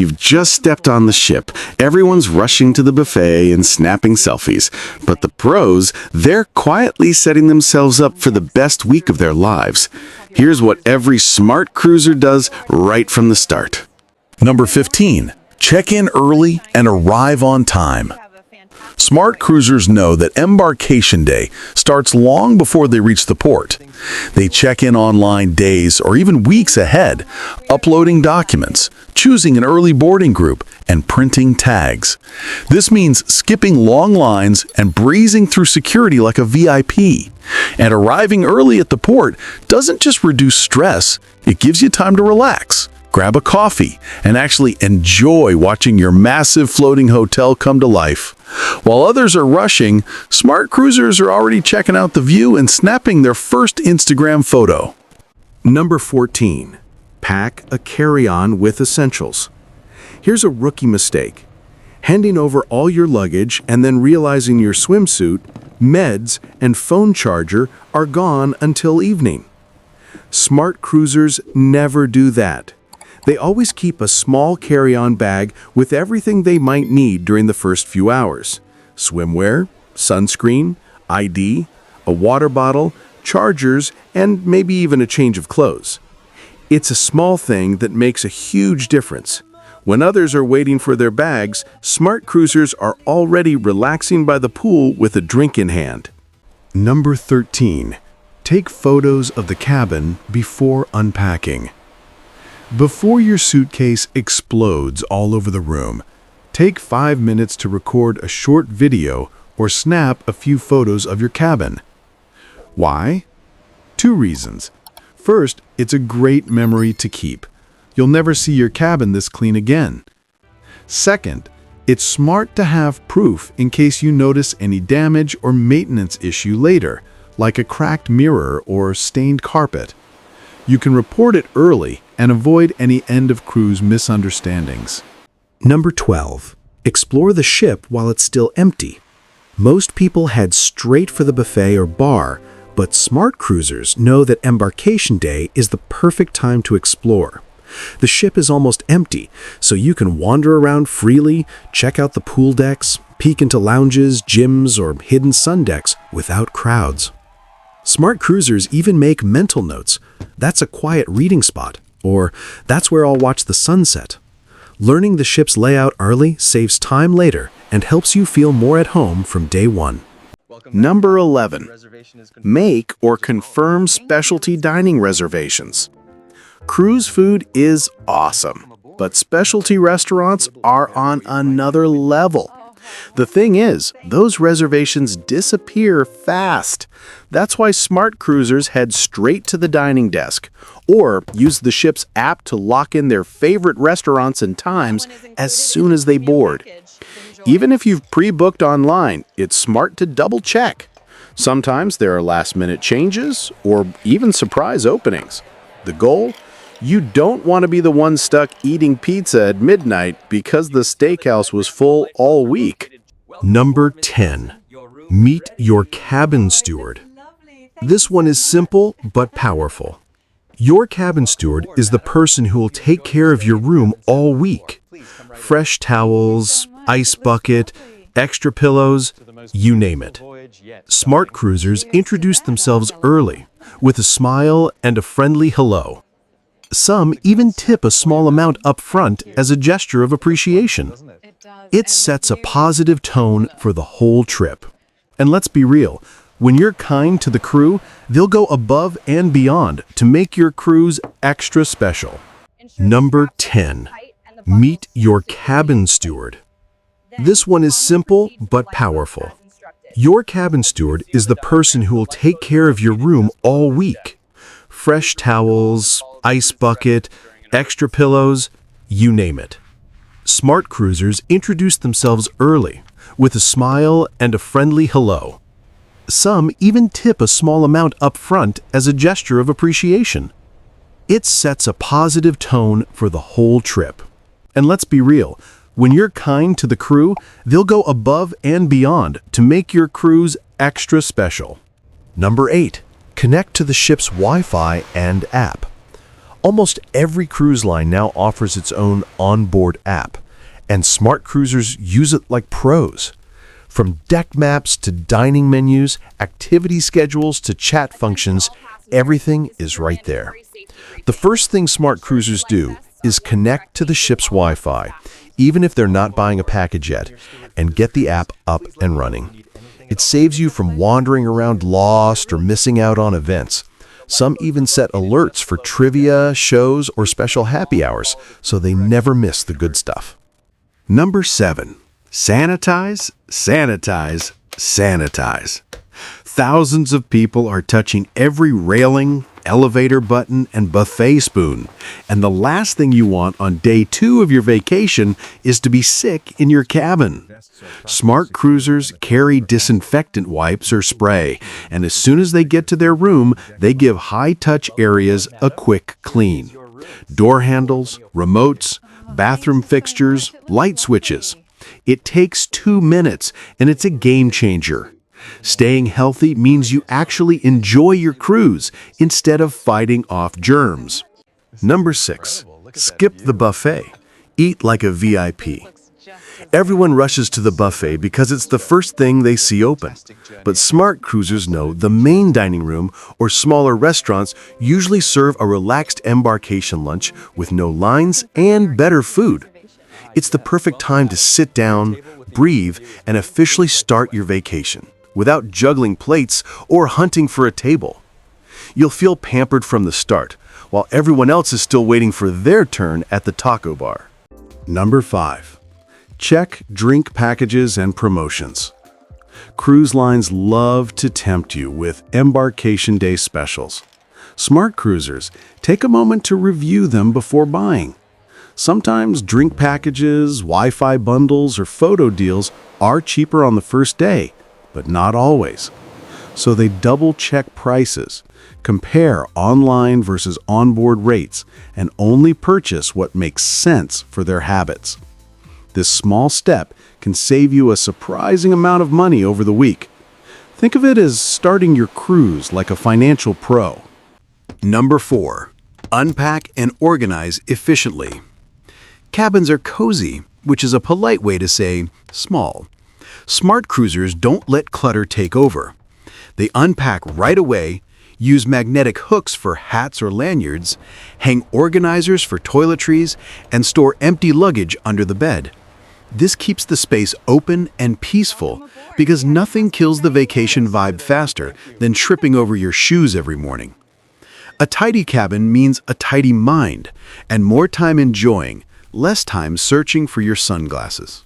You've just stepped on the ship. Everyone's rushing to the buffet and snapping selfies. But the pros, they're quietly setting themselves up for the best week of their lives. Here's what every smart cruiser does right from the start. Number 15. Check in early and arrive on time. Smart cruisers know that embarkation day starts long before they reach the port. They check in online days or even weeks ahead, uploading documents, choosing an early boarding group, and printing tags. This means skipping long lines and breezing through security like a VIP. And arriving early at the port doesn't just reduce stress, it gives you time to relax, grab a coffee, and actually enjoy watching your massive floating hotel come to life. While others are rushing, smart cruisers are already checking out the view and snapping their first Instagram photo. Number 14. Pack a carry-on with essentials. Here's a rookie mistake. Handing over all your luggage and then realizing your swimsuit, meds, and phone charger are gone until evening. Smart cruisers never do that. They always keep a small carry-on bag with everything they might need during the first few hours. Swimwear, sunscreen, ID, a water bottle, chargers, and maybe even a change of clothes. It's a small thing that makes a huge difference. When others are waiting for their bags, smart cruisers are already relaxing by the pool with a drink in hand. Number 13. Take photos of the cabin before unpacking. Before your suitcase explodes all over the room, take 5 minutes to record a short video or snap a few photos of your cabin. Why? 2 reasons. First, it's a great memory to keep. You'll never see your cabin this clean again. Second, it's smart to have proof in case you notice any damage or maintenance issue later, like a cracked mirror or stained carpet. You can report it early and avoid any end-of-cruise misunderstandings. Number 12. Explore the ship while it's still empty. Most people head straight for the buffet or bar, but smart cruisers know that embarkation day is the perfect time to explore. The ship is almost empty, so you can wander around freely, check out the pool decks, peek into lounges, gyms, or hidden sun decks without crowds. Smart cruisers even make mental notes. That's a quiet reading spot, or that's where I'll watch the sunset. Learning the ship's layout early saves time later and helps you feel more at home from day one. Number 11. Make or confirm specialty dining reservations. Cruise food is awesome, but specialty restaurants are on another level. The thing is, those reservations disappear fast. That's why smart cruisers head straight to the dining desk or use the ship's app to lock in their favorite restaurants and times as soon as they board. Even if you've pre-booked online, it's smart to double-check. Sometimes there are last-minute changes or even surprise openings. The goal? You don't want to be the one stuck eating pizza at midnight because the steakhouse was full all week. Number 10. Meet your cabin steward. This one is simple but powerful. Your cabin steward is the person who will take care of your room all week. Fresh towels, ice bucket, extra pillows, you name it. Smart cruisers introduce themselves early with a smile and a friendly hello. Some even tip a small amount up front as a gesture of appreciation. It sets a positive tone for the whole trip. And let's be real, when you're kind to the crew, they'll go above and beyond to make your cruise extra special. Number 10. Meet your cabin steward. This one is simple but powerful. Your cabin steward is the person who will take care of your room all week. Fresh towels, ice bucket, extra pillows, you name it. Smart cruisers introduce themselves early with a smile and a friendly hello. Some even tip a small amount up front as a gesture of appreciation. It sets a positive tone for the whole trip. And let's be real, when you're kind to the crew, they'll go above and beyond to make your cruise extra special. Number 8. Connect to the ship's Wi-Fi and app. Almost every cruise line now offers its own onboard app, and smart cruisers use it like pros. From deck maps to dining menus, activity schedules to chat functions, everything is right there. The first thing smart cruisers do is connect to the ship's Wi-Fi, even if they're not buying a package yet, and get the app up and running. It saves you from wandering around lost or missing out on events. Some even set alerts for trivia, shows, or special happy hours, so they never miss the good stuff. Number 7. Sanitize, sanitize, sanitize. Thousands of people are touching every railing, elevator button, and buffet spoon. And the last thing you want on day 2 of your vacation is to be sick in your cabin. Smart cruisers carry disinfectant wipes or spray, and as soon as they get to their room, they give high-touch areas a quick clean. Door handles, remotes, bathroom fixtures, light switches. It takes 2 minutes, and it's a game changer. Staying healthy means you actually enjoy your cruise instead of fighting off germs. Number 6. Skip the buffet. Eat like a VIP. Everyone rushes to the buffet because it's the first thing they see open. But smart cruisers know the main dining room or smaller restaurants usually serve a relaxed embarkation lunch with no lines and better food. It's the perfect time to sit down, breathe, and officially start your vacation without juggling plates or hunting for a table. You'll feel pampered from the start, while everyone else is still waiting for their turn at the taco bar. Number 5. Check drink packages and promotions. Cruise lines love to tempt you with Embarkation Day specials. Smart cruisers take a moment to review them before buying. Sometimes drink packages, Wi-Fi bundles, or photo deals are cheaper on the first day, but not always. So they double-check prices, compare online versus onboard rates, and only purchase what makes sense for their habits. This small step can save you a surprising amount of money over the week. Think of it as starting your cruise like a financial pro. Number 4. Unpack and organize efficiently. Cabins are cozy, which is a polite way to say small. Smart cruisers don't let clutter take over. They unpack right away, use magnetic hooks for hats or lanyards, hang organizers for toiletries, and store empty luggage under the bed. This keeps the space open and peaceful because nothing kills the vacation vibe faster than tripping over your shoes every morning. A tidy cabin means a tidy mind and more time enjoying, less time searching for your sunglasses.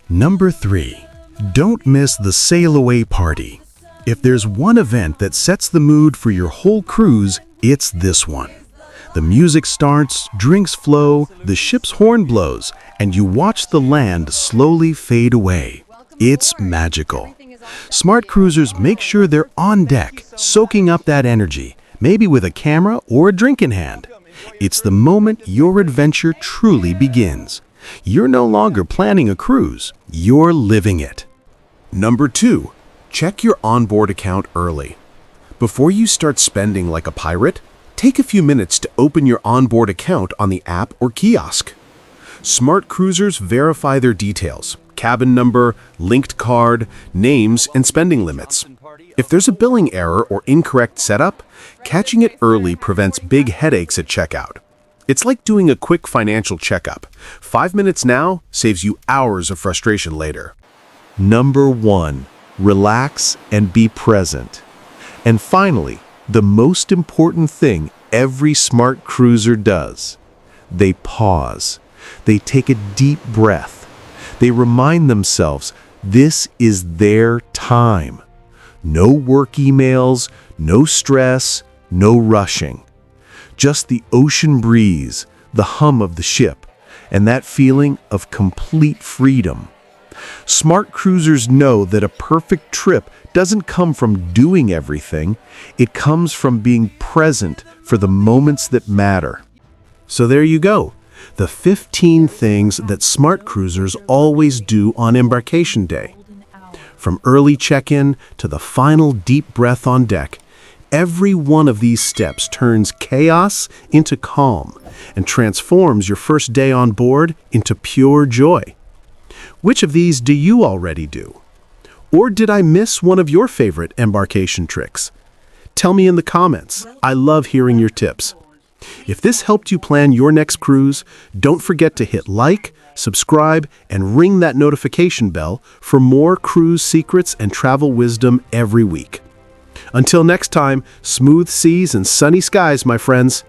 Number 3. Don't miss the sail away party. If there's one event that sets the mood for your whole cruise, it's this one. The music starts, drinks flow, the ship's horn blows, and you watch the land slowly fade away. It's magical. Smart cruisers make sure they're on deck, soaking up that energy, maybe with a camera or a drink in hand. It's the moment your adventure truly begins. You're no longer planning a cruise, you're living it. Number 2. Check your onboard account early. Before you start spending like a pirate, take a few minutes to open your onboard account on the app or kiosk. Smart cruisers verify their details, cabin number, linked card, names, and spending limits. If there's a billing error or incorrect setup, catching it early prevents big headaches at checkout. It's like doing a quick financial checkup. 5 minutes now saves you hours of frustration later. Number 1. Relax and be present. And finally, the most important thing every smart cruiser does. They pause. They take a deep breath. They remind themselves this is their time. No work emails, no stress, no rushing. Just the ocean breeze, the hum of the ship, and that feeling of complete freedom. Smart cruisers know that a perfect trip doesn't come from doing everything. It comes from being present for the moments that matter. So there you go, the 15 things that smart cruisers always do on Embarkation Day. From early check-in to the final deep breath on deck, Every one of these steps turns chaos into calm and transforms your first day on board into pure joy. Which of these do you already do? Or did I miss one of your favorite embarkation tricks? Tell me in the comments. I love hearing your tips. If this helped you plan your next cruise, don't forget to hit like, subscribe, and ring that notification bell for more cruise secrets and travel wisdom every week. Until next time, smooth seas and sunny skies, my friends.